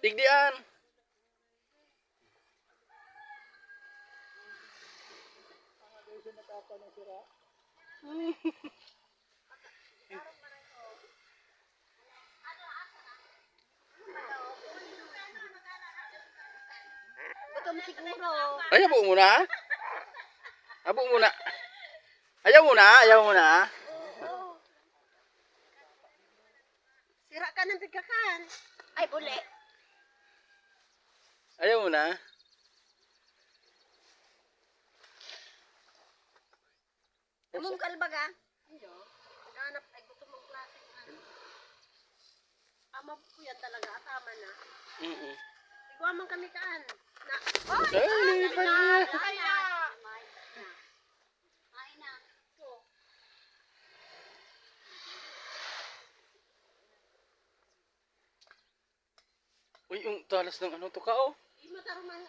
Tigdian. Gutom siguro. Ayaw mo muna. Abo muna. Ayaw muna, ayaw muna. Oo. Sira ka ng bigkakan. Ay, buli. Ayaw muna. Among kalbaga. Hindi. Naghanap ay gutom ng klase. Ama ko yan talaga. Tama na. Iguaman kami kaan. Na. Oh! Ay, uy, yung talas ng ano to ka, oh. Di mataruman